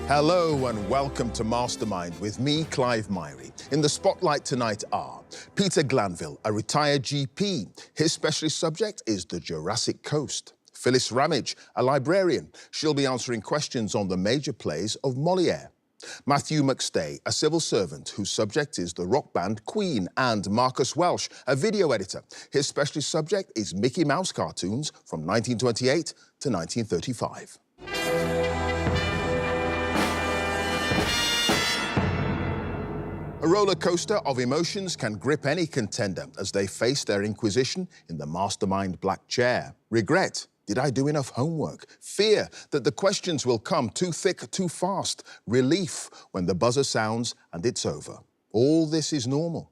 Hello and welcome to Mastermind with me, Clive Myrie. In the spotlight tonight are Peter Glanville, a retired GP. His specialist subject is the Jurassic Coast. Phyllis Ramage, a librarian. She'll be answering questions on the major plays of Molière. Matthew McStay, a civil servant whose subject is the rock band Queen. And Marcus Welsh, a video editor. His specialist subject is Mickey Mouse cartoons from 1928 to 1935. A roller coaster of emotions can grip any contender as they face their inquisition in the Mastermind black chair. Regret. Did I do enough homework? Fear that the questions will come too thick, too fast. Relief when the buzzer sounds and it's over. All this is normal.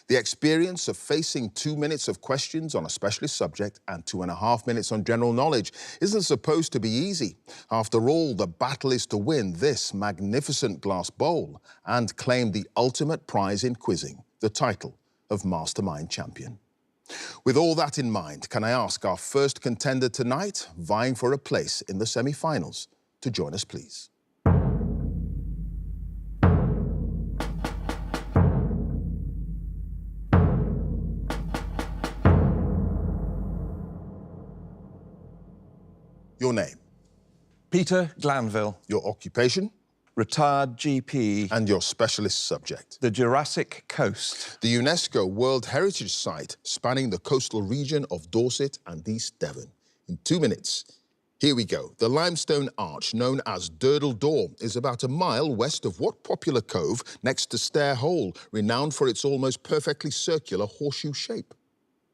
The experience of facing 2 minutes of questions on a specialist subject and 2.5 minutes on general knowledge isn't supposed to be easy. After all, the battle is to win this magnificent glass bowl and claim the ultimate prize in quizzing, the title of Mastermind Champion. With all that in mind, can I ask our first contender tonight, vying for a place in the semi-finals, to join us, please? Your name? Peter Glanville. Your occupation? Retired GP. And your specialist subject? The Jurassic Coast. The UNESCO World Heritage Site spanning the coastal region of Dorset and East Devon. In 2 minutes, here we go. The limestone arch known as Durdle Door is about a mile west of what popular cove next to Stair Hole, renowned for its almost perfectly circular horseshoe shape?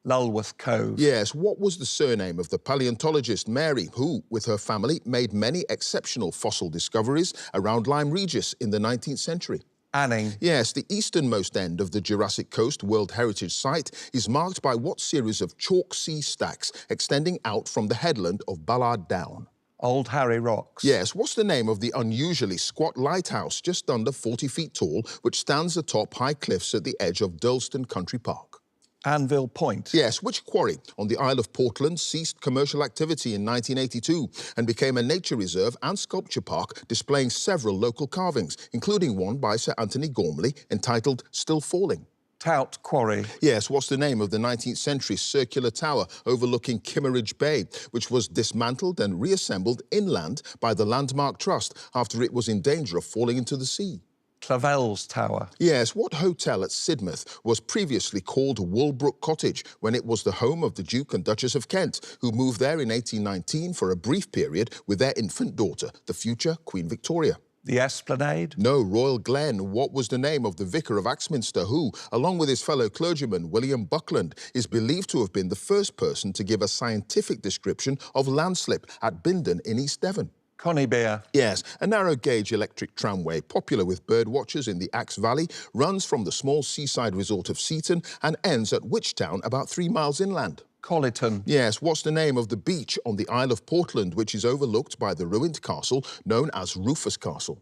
Lulworth Cove. Yes, what was the surname of the paleontologist Mary, who, with her family, made many exceptional fossil discoveries around Lyme Regis in the 19th century? Anning. Yes, the easternmost end of the Jurassic Coast World Heritage Site is marked by what series of chalk sea stacks extending out from the headland of Ballard Down? Old Harry Rocks. Yes, what's the name of the unusually squat lighthouse just under 40 feet tall, which stands atop high cliffs at the edge of Durlston Country Park? Anvil Point. Yes, which quarry on the Isle of Portland ceased commercial activity in 1982 and became a nature reserve and sculpture park displaying several local carvings, including one by Sir Anthony Gormley entitled Still Falling? Tout Quarry. Yes, what's the name of the 19th century circular tower overlooking Kimmeridge Bay, which was dismantled and reassembled inland by the Landmark Trust after it was in danger of falling into the sea? Clavel's Tower. Yes, what hotel at Sidmouth was previously called Woolbrook Cottage when it was the home of the Duke and Duchess of Kent, who moved there in 1819 for a brief period with their infant daughter, the future Queen Victoria? The Esplanade? No, Royal Glen. What was the name of the vicar of Axminster who, along with his fellow clergyman William Buckland, is believed to have been the first person to give a scientific description of landslip at Bindon in East Devon? Conybeare. Yes, a narrow-gauge electric tramway, popular with bird watchers in the Axe Valley, runs from the small seaside resort of Seaton and ends at Witchtown, about 3 miles inland. Collyton. Yes, what's the name of the beach on the Isle of Portland, which is overlooked by the ruined castle known as Rufus Castle?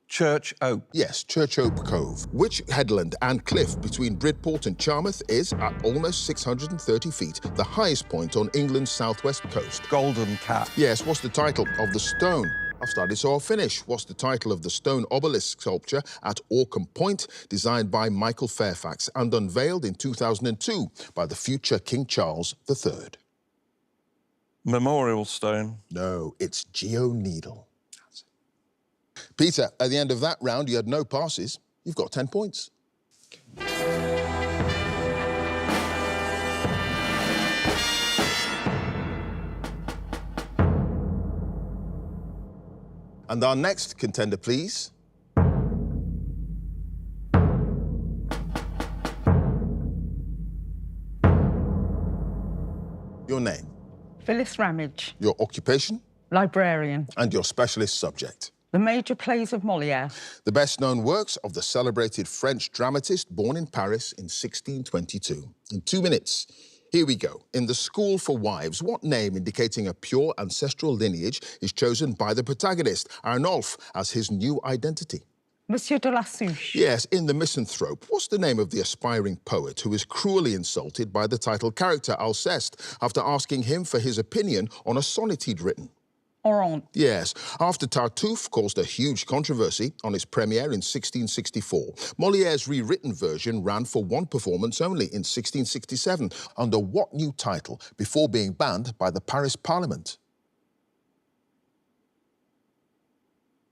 Church Oak. Yes, Church Oak Cove. Which headland and cliff between Bridport and Charmouth is, at almost 630 feet, the highest point on England's southwest coast? Golden Cap. Yes, what's the title of the stone? I've started, so I'll finish. What's the title of the stone obelisk sculpture at Orcombe Point, designed by Michael Fairfax and unveiled in 2002 by the future King Charles III? Memorial Stone. No, it's Geoneedle. Peter, at the end of that round, you had no passes. You've got 10 points. And our next contender, please. Your name? Phyllis Ramage. Your occupation? Librarian. And your specialist subject? The major plays of Molière. The best-known works of the celebrated French dramatist born in Paris in 1622. In 2 minutes, here we go. In The School for Wives, what name indicating a pure ancestral lineage is chosen by the protagonist, Arnulf, as his new identity? Monsieur de la Souche. Yes, in The Misanthrope, what's the name of the aspiring poet who is cruelly insulted by the title character, Alceste, after asking him for his opinion on a sonnet he'd written? Oran. Yes, after Tartuffe caused a huge controversy on its premiere in 1664, Molière's rewritten version ran for one performance only in 1667, under what new title before being banned by the Paris Parliament?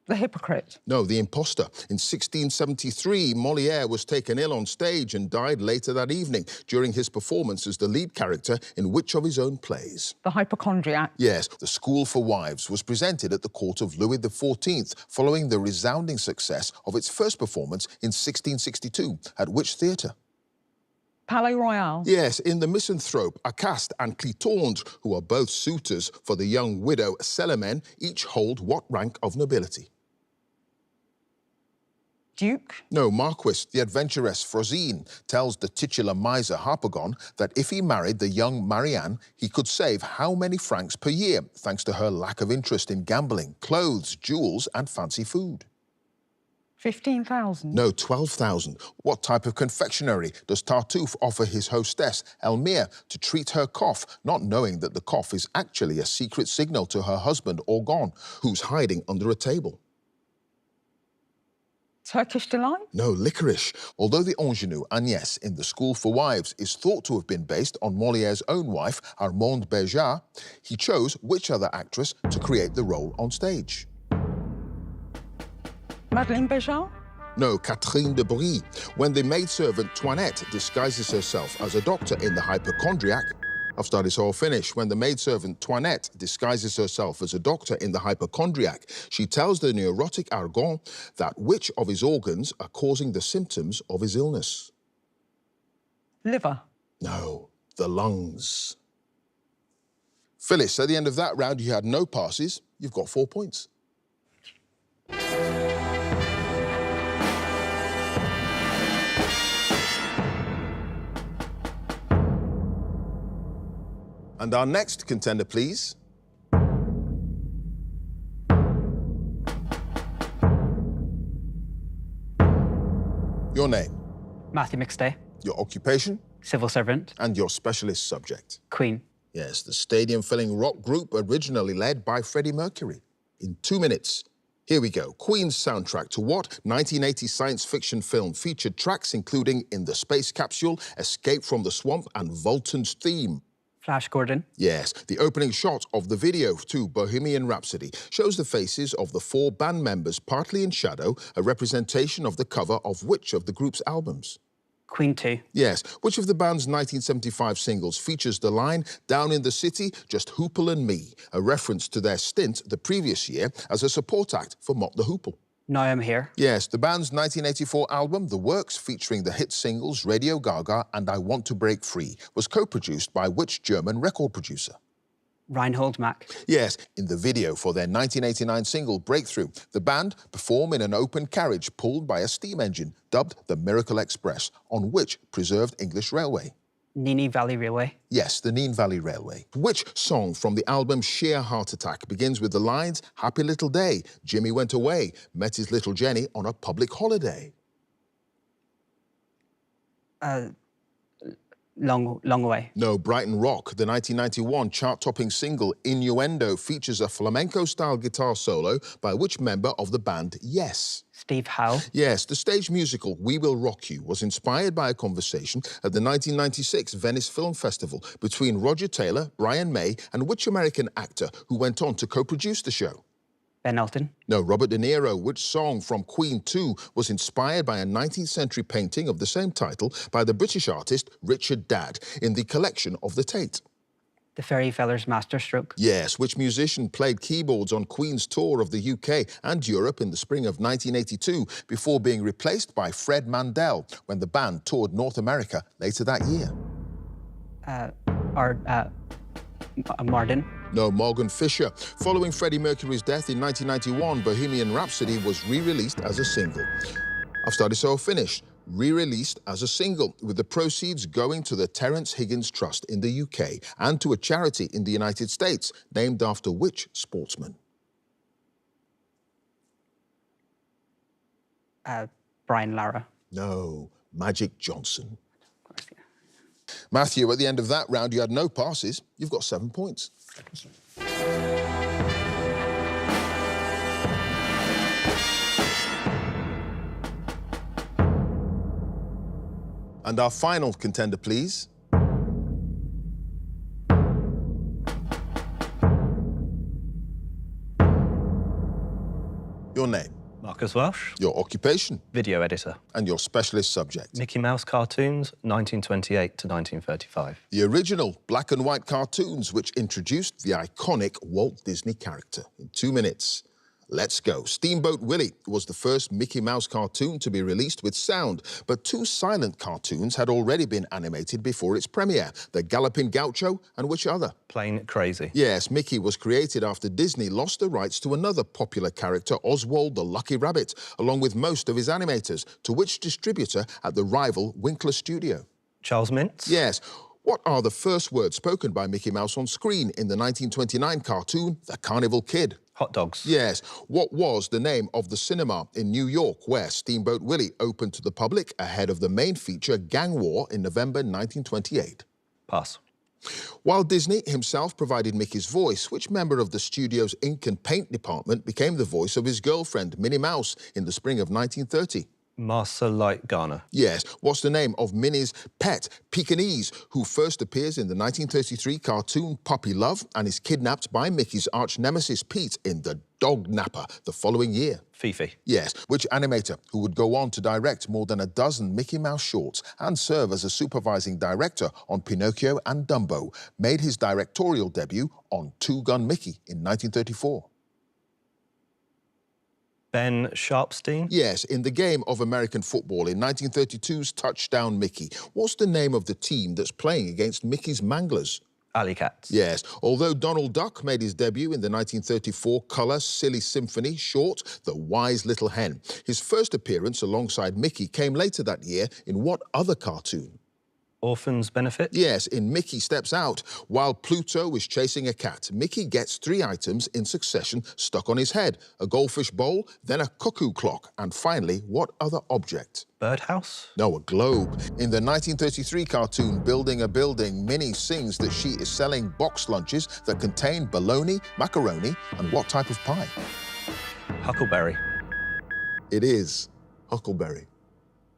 The Hypocrite. No, The Impostor. In 1673, Molière was taken ill on stage and died later that evening during his performance as the lead character in which of his own plays? The Hypochondriac. Yes, The School for Wives was presented at the court of Louis XIV following the resounding success of its first performance in 1662. At which theatre? Palais Royal. Yes, in The Misanthrope, Acaste and Clitandre, who are both suitors for the young widow Célimène, each hold what rank of nobility? Duke. No, Marquis. The adventuress Frosine tells the titular miser Harpagon that if he married the young Marianne, he could save how many francs per year, thanks to her lack of interest in gambling, clothes, jewels and fancy food? 15,000. No, 12,000. What type of confectionery does Tartuffe offer his hostess, Elmire, to treat her cough, not knowing that the cough is actually a secret signal to her husband, Orgon, who's hiding under a table? Turkish Delight. No, licorice. Although the ingenue Agnès in The School for Wives is thought to have been based on Molière's own wife, Armande Béjart, he chose which other actress to create the role on stage? Madeleine Béjart. No, Catherine de Brie. When the maidservant Toinette disguises herself as a doctor in The Hypochondriac, I've started so I'll finish. When the maidservant Toinette disguises herself as a doctor in The Hypochondriac, she tells the neurotic Argon that which of his organs are causing the symptoms of his illness? Liver. No, the lungs. Phyllis, at the end of that round, you had no passes. You've got 4 points. And our next contender, please. Your name, Matthew McStay, your occupation, civil servant, and your specialist subject. Queen. Yes, the stadium-filling rock group originally led by Freddie Mercury. In 2 minutes, here we go. Queen's soundtrack to what 1980 science fiction film featured tracks including In the Space Capsule, Escape from the Swamp, and Vultan's theme? Flash Gordon. Yes, the opening shot of the video to Bohemian Rhapsody shows the faces of the 4 band members partly in shadow, a representation of the cover of which of the group's albums? Queen 2. Yes, which of the band's 1975 singles features the line, Down in the City, Just Hoople and Me, a reference to their stint the previous year as a support act for Mott the Hoople? Now I'm Here. Yes, the band's 1984 album, The Works, featuring the hit singles Radio Gaga and I Want to Break Free, was co-produced by which German record producer? Reinhold Mack. Yes, in the video for their 1989 single Breakthrough, the band perform in an open carriage pulled by a steam engine, dubbed the Miracle Express, on which preserved English railway? Nini Valley Railway. Yes, the Nene Valley Railway. Which song from the album Sheer Heart Attack begins with the lines, Happy Little Day, Jimmy went away, met his little Jenny on a public holiday? Long Way. No, Brighton Rock. The 1991 chart-topping single Innuendo features a flamenco-style guitar solo by which member of the band Yes? Steve Howe. Yes, the stage musical We Will Rock You was inspired by a conversation at the 1996 Venice Film Festival between Roger Taylor, Brian May, and which American actor who went on to co-produce the show? Ben Elton. No, Robert De Niro. Which song from Queen 2 was inspired by a 19th century painting of the same title by the British artist Richard Dadd in the collection of the Tate? The Fairyfeller's Masterstroke. Yes, which musician played keyboards on Queen's tour of the UK and Europe in the spring of 1982 before being replaced by Fred Mandel when the band toured North America later that year? Martin. No, Morgan Fisher. Following Freddie Mercury's death in 1991, Bohemian Rhapsody was re-released as a single. I've started, so I've finished. Re-released as a single, with the proceeds going to the Terence Higgins Trust in the UK and to a charity in the United States, named after which sportsman? Brian Lara. No, Magic Johnson. Matthew, at the end of that round, you had no passes. You've got 7 points. Thank you. And our final contender, please. Your name, Marcus Welsh, your occupation, video editor. and your specialist subject. Mickey Mouse cartoons, 1928 to 1935. The original black and white cartoons which introduced the iconic Walt Disney character. In 2 minutes, let's go. Steamboat Willie was the first Mickey Mouse cartoon to be released with sound, but 2 silent cartoons had already been animated before its premiere, The Galloping Gaucho and which other? Plain Crazy. Yes, Mickey was created after Disney lost the rights to another popular character, Oswald the Lucky Rabbit, along with most of his animators, to which distributor at the rival Winkler Studio? Charles Mintz. Yes. What are the first words spoken by Mickey Mouse on screen in the 1929 cartoon, The Carnival Kid? Hot dogs. Yes. What was the name of the cinema in New York where Steamboat Willie opened to the public ahead of the main feature Gang War in November 1928? Pass. While Disney himself provided Mickey's voice, which member of the studio's ink and paint department became the voice of his girlfriend, Minnie Mouse, in the spring of 1930? Marcel Light Garner. Yes. What's the name of Minnie's pet, Pekingese, who first appears in the 1933 cartoon Puppy Love and is kidnapped by Mickey's arch-nemesis Pete in The Dog Napper the following year? Fifi. Yes. Which animator, who would go on to direct more than a dozen Mickey Mouse shorts and serve as a supervising director on Pinocchio and Dumbo, made his directorial debut on Two Gun Mickey in 1934? Ben Sharpstein. Yes, in the game of American football in 1932's Touchdown Mickey. What's the name of the team that's playing against Mickey's Manglers? Alley Cats. Yes, although Donald Duck made his debut in the 1934 colour Silly Symphony short, The Wise Little Hen, his first appearance alongside Mickey came later that year in what other cartoon? Orphans Benefit. Yes, in Mickey Steps Out. While Pluto is chasing a cat, Mickey gets 3 items in succession stuck on his head. A goldfish bowl, then a cuckoo clock, and finally, what other object? Birdhouse. No, a globe. In the 1933 cartoon Building a Building, Minnie sings that she is selling box lunches that contain bologna, macaroni, and what type of pie? Huckleberry. It is Huckleberry.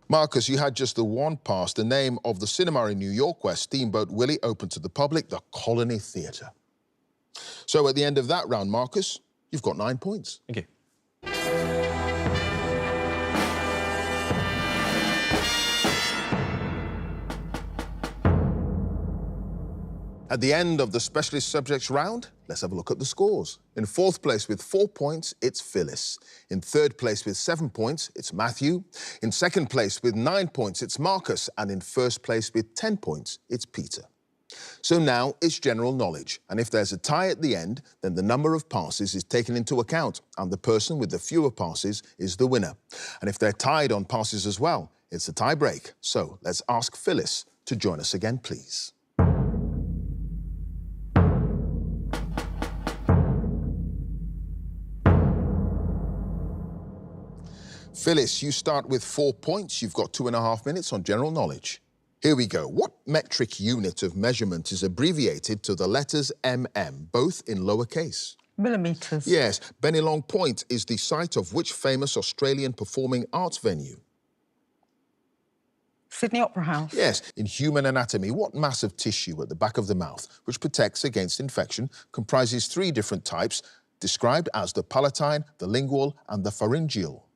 Marcus, you had just the one pass, the name of the cinema in New York where Steamboat Willie opened to the public, the Colony Theatre. So at the end of that round, Marcus, you've got 9 points. Thank you. At the end of the specialist subjects round, let's have a look at the scores. In 4th place with 4 points, it's Phyllis. In 3rd place with 7 points, it's Matthew. In 2nd place with 9 points, it's Marcus. And in 1st place with 10 points, it's Peter. So now it's general knowledge. And if there's a tie at the end, then the number of passes is taken into account. And the person with the fewer passes is the winner. And if they're tied on passes as well, it's a tie break. So let's ask Phyllis to join us again, please. Phyllis, you start with 4 points. You've got 2.5 minutes on general knowledge. Here we go. What metric unit of measurement is abbreviated to the letters mm, both in lowercase? Millimetres. Yes. Bennelong Point is the site of which famous Australian performing arts venue? Sydney Opera House. Yes. In human anatomy, what mass of tissue at the back of the mouth, which protects against infection, comprises 3 different types, described as the palatine, the lingual, and the pharyngeal?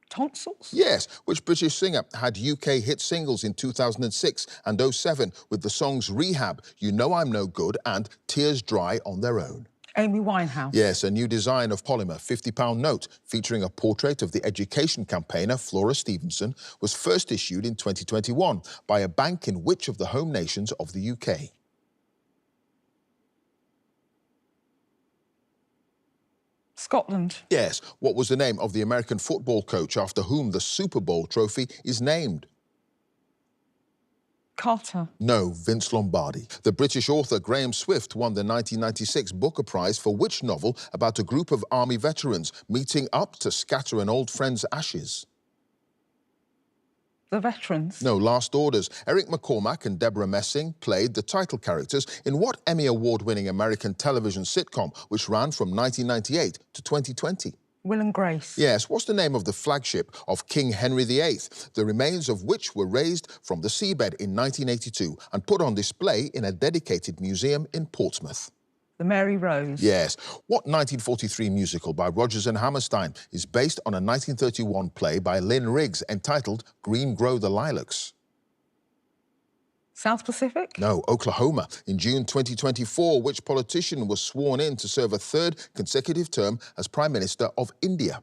Tonsils. Yes, which British singer had UK hit singles in 2006 and 07 with the songs Rehab, You Know I'm No Good, and Tears Dry on Their Own? Amy Winehouse. Yes, a new design of polymer £50 note featuring a portrait of the education campaigner Flora Stevenson was first issued in 2021 by a bank in which of the home nations of the UK? Scotland. Yes. What was the name of the American football coach after whom the Super Bowl trophy is named? Carter. No, Vince Lombardi. The British author Graham Swift won the 1996 Booker Prize for which novel about a group of army veterans meeting up to scatter an old friend's ashes? The Veterans. No, Last Orders. Eric McCormack and Deborah Messing played the title characters in what Emmy Award-winning American television sitcom which ran from 1998 to 2020? Will and Grace. Yes, what's the name of the flagship of King Henry VIII, the remains of which were raised from the seabed in 1982 and put on display in a dedicated museum in Portsmouth? The Mary Rose. Yes. What 1943 musical by Rodgers and Hammerstein is based on a 1931 play by Lynn Riggs entitled Green Grow the Lilacs? South Pacific? No, Oklahoma. In June 2024, which politician was sworn in to serve a third consecutive term as Prime Minister of India?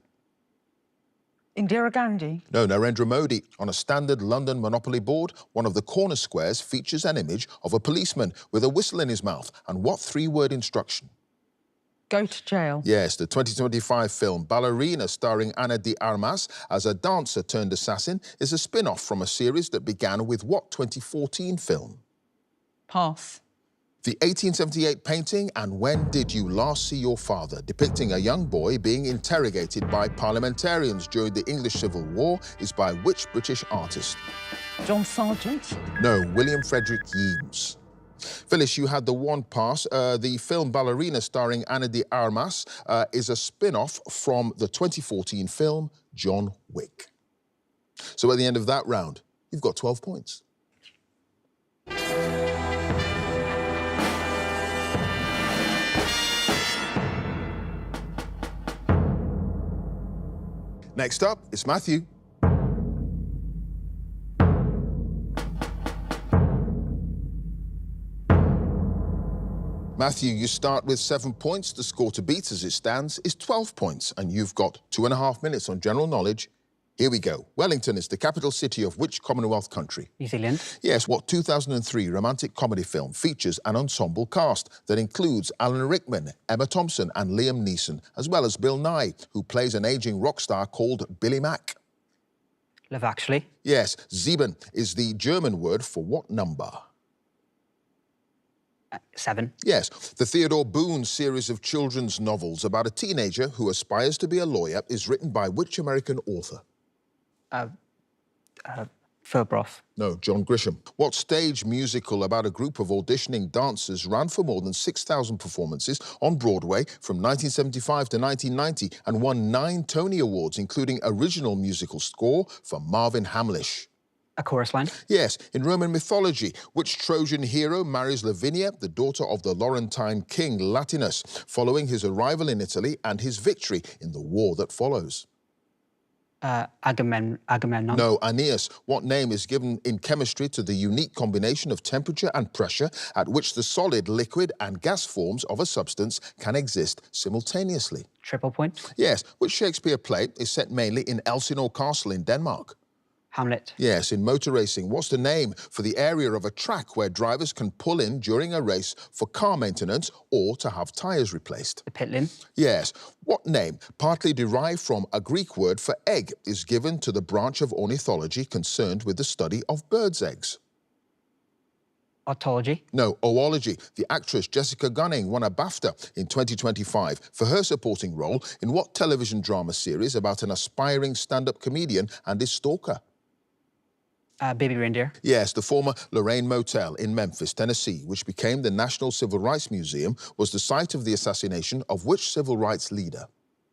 Indira Gandhi. No, Narendra Modi. On a standard London Monopoly board, one of the corner squares features an image of a policeman with a whistle in his mouth. And what three-word instruction? Go to jail. Yes, the 2025 film Ballerina, starring Ana de Armas as a dancer turned assassin, is a spin-off from a series that began with what 2014 film? Pass. The 1878 painting And When Did You Last See Your Father, depicting a young boy being interrogated by parliamentarians during the English Civil War, is by which British artist? John Sargent. No, William Frederick Yeats. Phyllis, you had the one pass. The film Ballerina, starring Ana de Armas, is a spin-off from the 2014 film John Wick. So at the end of that round, you've got 12 points. Next up, it's Matthew. Matthew, you start with 7 points. The score to beat as it stands is 12 points, and you've got 2.5 minutes on general knowledge. Here we go. Wellington is the capital city of which Commonwealth country? New Zealand. Yes, what 2003 romantic comedy film features an ensemble cast that includes Alan Rickman, Emma Thompson and Liam Neeson, as well as Bill Nye, who plays an aging rock star called Billy Mack? Love Actually. Yes, Sieben is the German word for what number? 7. Yes, the Theodore Boone series of children's novels about a teenager who aspires to be a lawyer is written by which American author? Philbroth. No, John Grisham. What stage musical about a group of auditioning dancers ran for more than 6,000 performances on Broadway from 1975 to 1990 and won 9 Tony Awards, including original musical score for Marvin Hamlish? A Chorus Line. Yes, in Roman mythology, which Trojan hero marries Lavinia, the daughter of the Laurentine king Latinus, following his arrival in Italy and his victory in the war that follows? Agamemnon. No, Aeneas. What name is given in chemistry to the unique combination of temperature and pressure at which the solid, liquid and gas forms of a substance can exist simultaneously? Triple point. Yes, which Shakespeare play is set mainly in Elsinore Castle in Denmark? Hamlet. Yes, in motor racing, what's the name for the area of a track where drivers can pull in during a race for car maintenance or to have tyres replaced? The pit lane. Yes. What name, partly derived from a Greek word for egg, is given to the branch of ornithology concerned with the study of birds' eggs? Otology. No, oology. The actress Jessica Gunning won a BAFTA in 2025 for her supporting role in what television drama series about an aspiring stand-up comedian and his stalker? Baby Reindeer. Yes, the former Lorraine Motel in Memphis, Tennessee, which became the National Civil Rights Museum, was the site of the assassination of which civil rights leader?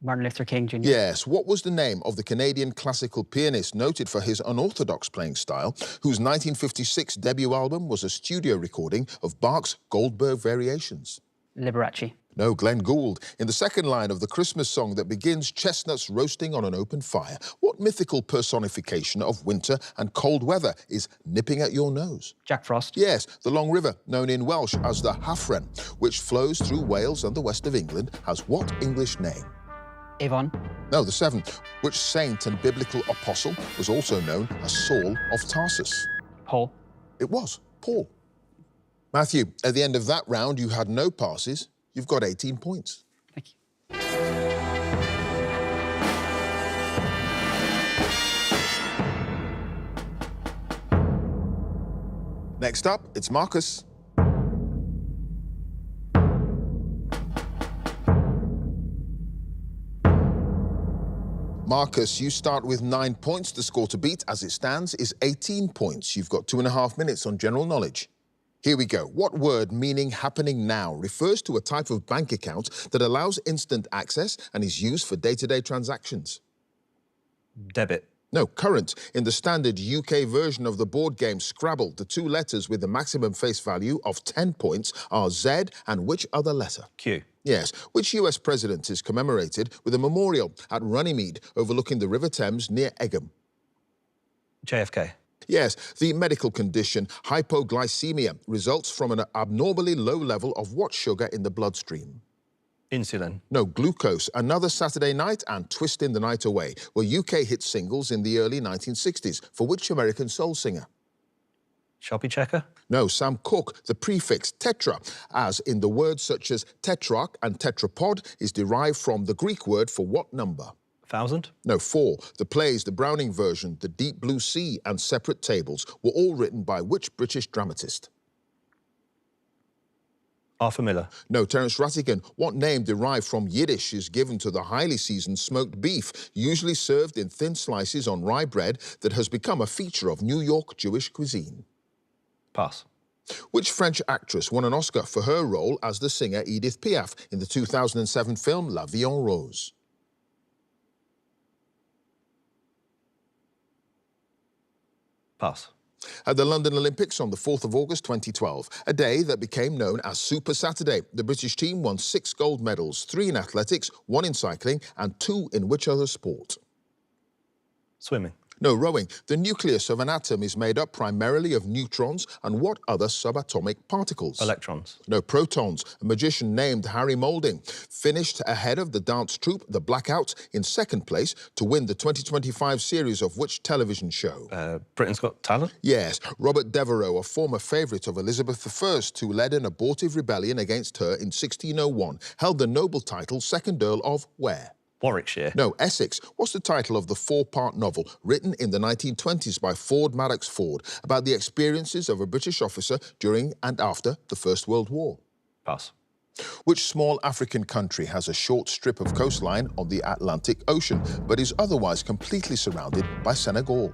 Martin Luther King Jr. Yes, what was the name of the Canadian classical pianist noted for his unorthodox playing style, whose 1956 debut album was a studio recording of Bach's Goldberg Variations? Liberace. No, Glenn Gould. In the second line of the Christmas song that begins chestnuts roasting on an open fire, what mythical personification of winter and cold weather is nipping at your nose? Jack Frost. Yes, the Long River, known in Welsh as the Hafren, which flows through Wales and the west of England, has what English name? Avon. No, the Severn. Which saint and biblical apostle was also known as Saul of Tarsus? Paul. It was Paul. Matthew, at the end of that round, you had no passes. You've got 18 points. Thank you. Next up, it's Marcus. Marcus, you start with 9 points. The score to beat, as it stands, is 18 points. You've got 2.5 minutes on general knowledge. Here we go. What word meaning happening now refers to a type of bank account that allows instant access and is used for day-to-day transactions? Debit. No, current. In the standard UK version of the board game Scrabble, the two letters with the maximum face value of 10 points are Z and which other letter? Q. Yes. Which US president is commemorated with a memorial at Runnymede overlooking the River Thames near Egham? JFK. Yes, the medical condition hypoglycemia results from an abnormally low level of what sugar in the bloodstream? Insulin. No, glucose. Another Saturday Night and Twisting the Night Away were UK hit singles in the early 1960s. For which American soul singer? Sharpie checker. No, Sam Cooke. The prefix tetra, as in the words such as tetrarch and tetrapod, is derived from the Greek word for what number? 1000. No, 4. The plays, the Browning version, The Deep Blue Sea and Separate Tables were all written by which British dramatist? Arthur Miller. No, Terence Rattigan. What name derived from Yiddish is given to the highly seasoned smoked beef, usually served in thin slices on rye bread that has become a feature of New York Jewish cuisine? Pass. Which French actress won an Oscar for her role as the singer Edith Piaf in the 2007 film La Vie en Rose? Pass. At the London Olympics on the 4th of August 2012, a day that became known as Super Saturday, the British team won 6 gold medals, 3 in athletics, 1 in cycling, and 2 in which other sport? Swimming. No, rowing. The nucleus of an atom is made up primarily of neutrons and what other subatomic particles? Electrons. No, protons. A magician named Harry Moulding finished ahead of the dance troupe The Blackouts in 2nd place to win the 2025 series of which television show? Britain's Got Talent. Yes, Robert Devereux, a former favourite of Elizabeth I, who led an abortive rebellion against her in 1601, held the noble title 2nd Earl of where? Warwickshire. No, Essex. What's the title of the 4-part novel written in the 1920s by Ford Madox Ford about the experiences of a British officer during and after the First World War? Pass. Which small African country has a short strip of coastline on the Atlantic Ocean but is otherwise completely surrounded by Senegal?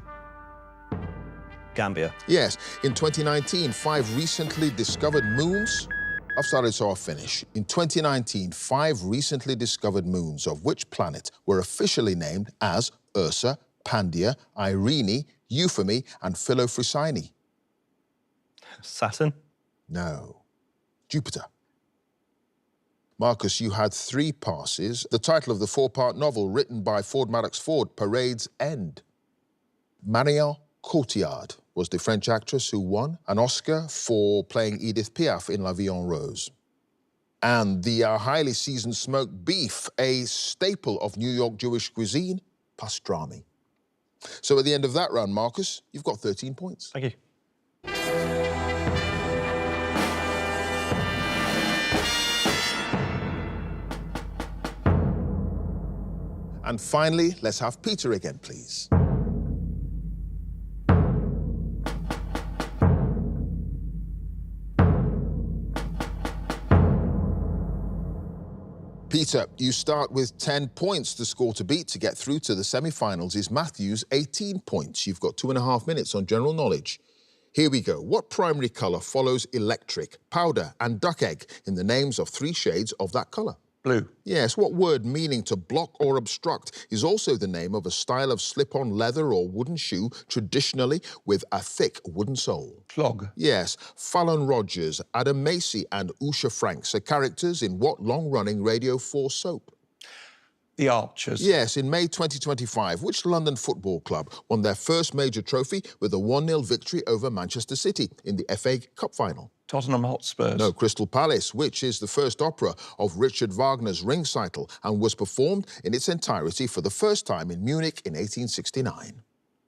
Gambia. Yes, in 2019, 5 recently discovered moons... I've started, so I'll finish. In 2019, 5 recently discovered moons of which planet were officially named as Ursa, Pandia, Irene, Euphemy, and Philophrysine? Saturn. No. Jupiter. Marcus, you had 3 passes. The title of the 4-part novel written by Ford Madox Ford, Parade's End. Marion Cotillard was the French actress who won an Oscar for playing Edith Piaf in La Vie en Rose. And the highly seasoned smoked beef, a staple of New York Jewish cuisine, pastrami. So at the end of that round, Marcus, you've got 13 points. Thank you. And finally, let's have Peter again, please. Peter, you start with 10 points. The score to beat to get through to the semi-finals is Matthew's 18 points. You've got 2.5 minutes on general knowledge. Here we go. What primary colour follows electric, powder and duck egg in the names of 3 shades of that colour? Blue. Yes, what word meaning to block or obstruct is also the name of a style of slip-on leather or wooden shoe, traditionally with a thick wooden sole? Clog. Yes, Fallon Rogers, Adam Macy and Usha Franks are characters in what long-running Radio 4 soap? The Archers. Yes, in May 2025, which London football club won their first major trophy with a 1-0 victory over Manchester City in the FA Cup final? Tottenham Hotspurs. No, Crystal Palace, which is the first opera of Richard Wagner's Ringcycle and was performed in its entirety for the first time in Munich in 1869.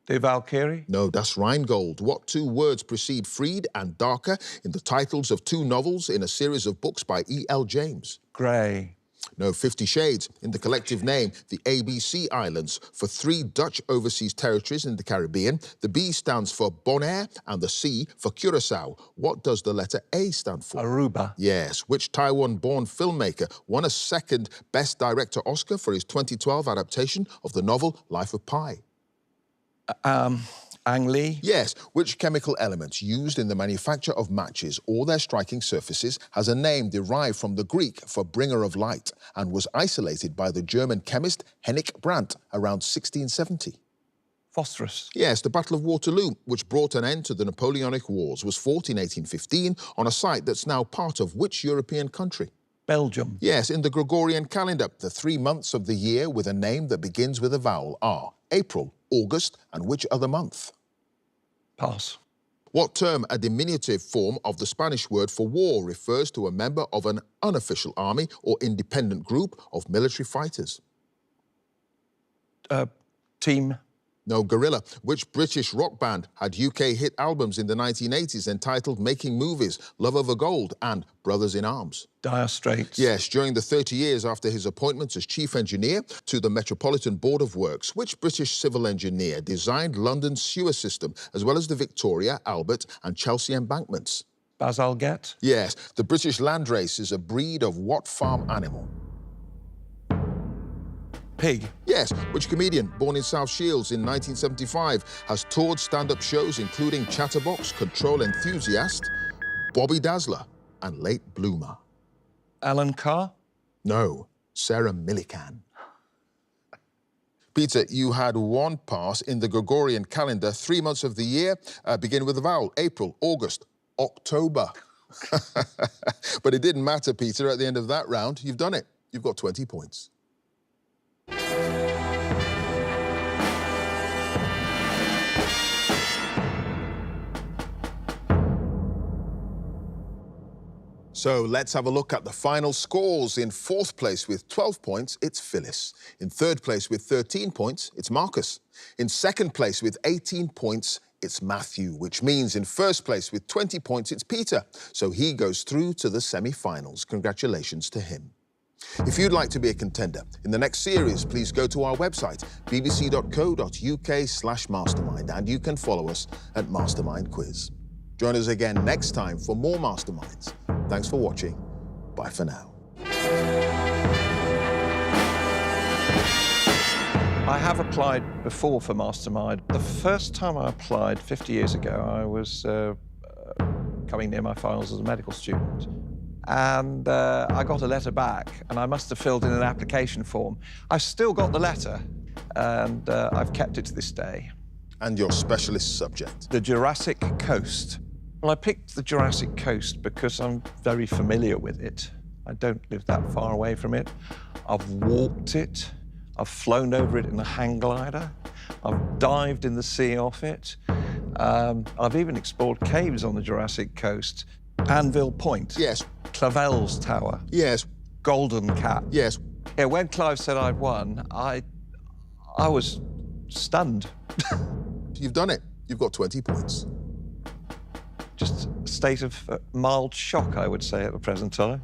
De Valkyrie. No, Das Rheingold. What 2 words precede Freed and Darker in the titles of 2 novels in a series of books by E.L. James? Grey. No, 50 Shades in the collective name, the ABC Islands, for 3 Dutch overseas territories in the Caribbean. The B stands for Bonaire and the C for Curaçao. What does the letter A stand for? Aruba. Yes. Which Taiwan-born filmmaker won a 2nd Best Director Oscar for his 2012 adaptation of the novel Life of Pi? Ang Lee. Yes, which chemical elements used in the manufacture of matches or their striking surfaces has a name derived from the Greek for bringer of light and was isolated by the German chemist Henrik Brandt around 1670? Phosphorus. Yes, the Battle of Waterloo, which brought an end to the Napoleonic Wars, was fought in 1815 on a site that's now part of which European country? Belgium. Yes, in the Gregorian calendar, the 3 months of the year with a name that begins with a vowel are April, August, and which other month? Pass. What term, a diminutive form of the Spanish word for war, refers to a member of an unofficial army or independent group of military fighters? Team. No, guerrilla. Which British rock band had UK hit albums in the 1980s entitled Making Movies, Love Over Gold, and Brothers in Arms? Dire Straits. Yes, during the 30 years after his appointment as chief engineer to the Metropolitan Board of Works, which British civil engineer designed London's sewer system, as well as the Victoria, Albert and Chelsea embankments? Baz Algett. Yes, the British landrace is a breed of what farm animal? Pig. Yes, which comedian, born in South Shields in 1975, has toured stand-up shows including Chatterbox, Control Enthusiast, Bobby Dazzler, and Late Bloomer? Alan Carr. No, Sarah Millican. Peter, you had one pass in the Gregorian calendar. 3 months of the year begin with the vowel April, August, October. But it didn't matter, Peter. At the end of that round, you've done it. You've got 20 points. So let's have a look at the final scores. In 4th place with 12 points, it's Phyllis. In 3rd place with 13 points, it's Marcus. In 2nd place with 18 points, it's Matthew, which means in 1st place with 20 points, it's Peter. So he goes through to the semi-finals. Congratulations to him. If you'd like to be a contender in the next series, please go to our website, bbc.co.uk/mastermind, and you can follow us at Mastermind Quiz. Join us again next time for more Masterminds. Thanks for watching. Bye for now. I have applied before for Mastermind. The first time I applied 50 years ago, I was coming near my finals as a medical student. And I got a letter back, and I must have filled in an application form. I've still got the letter, and I've kept it to this day. And your specialist subject? The Jurassic Coast. Well, I picked the Jurassic Coast because I'm very familiar with it. I don't live that far away from it. I've walked it. I've flown over it in a hang glider. I've dived in the sea off it. I've even explored caves on the Jurassic Coast. Anvil Point. Yes. Clavel's Tower. Yes. Golden Cap. Yes. Yeah, when Clive said I'd won, I was stunned. You've done it. You've got 20 points. Just a state of mild shock, I would say, at the present time.